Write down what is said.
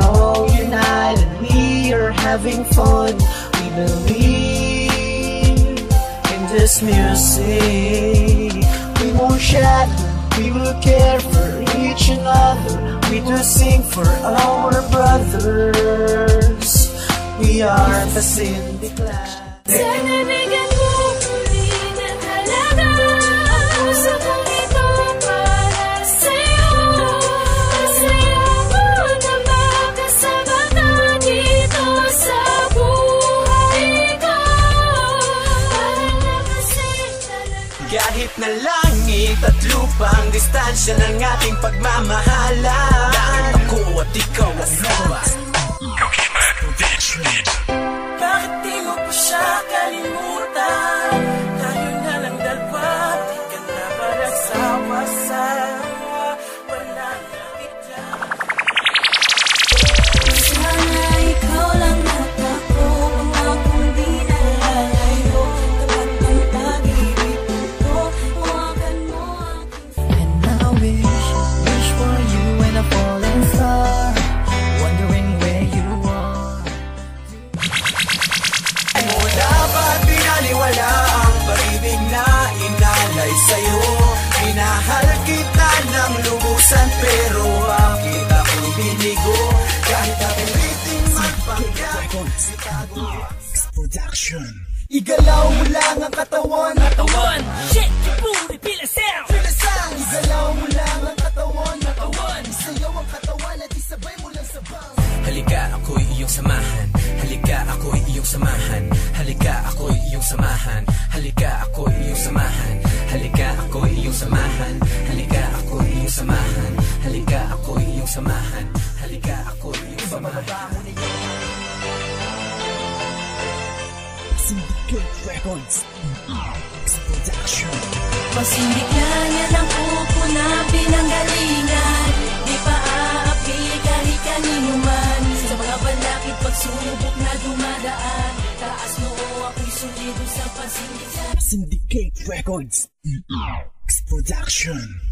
all united, we are having fun. We believe in this music. We won't shatter, we will care for each another. We do sing for our brothers. We are the Cindy Clan. Sana bigyan mo muli ng halaga ang puso kong ito para sa'yo. Masaya mo na makasama ka dito sa buhay ko. Parang nakasing talaga. Kahit na langit at lupa ang distansya ng ating pagmamahalan, dahil ako at ikaw ang iba. Bakit di mo pa siya kalimutan? Tayo na lang dalawa, di ka na ba nagsawa-sawa? Wala na kita. Sana ikaw lang at ako, pangakong di nalalayo. Tapat ng pag-ibig ko, huwagan mo aking. And I wish for you and a falling star, wondering where you are. Mo dapat pinaliwala ang pag-ibig na inalay sa'yo. Minahal kita ng lubusan, pero bakit ako'y binigo? Kahit apitin magpanggang itago production. Igalaw mo lang ang katawan. Shake your booty, feel the sound. Igalaw mo lang ang katawan. Isayaw ang katawan at isabay mo lang sa bang. Halika, ako'y iyong samahan. Halika, ako'y iyong samahan. Halika, ako'y iyong samahan. Halika, ako'y iyong samahan. Halika, ako'y iyong samahan. Halika, ako'y iyong samahan. Halika, ako'y iyong samahan. Halika, ako'y iyong samahan. Syndicate Records Production. Pasindikla niya ng pupo na pinanggalingan. Di pa aapi kahit kanino man. Sa mga balakid pagsubok na dumadaan. Taas noo ako'y sulido sa pasindikan. Syndicate Records Production.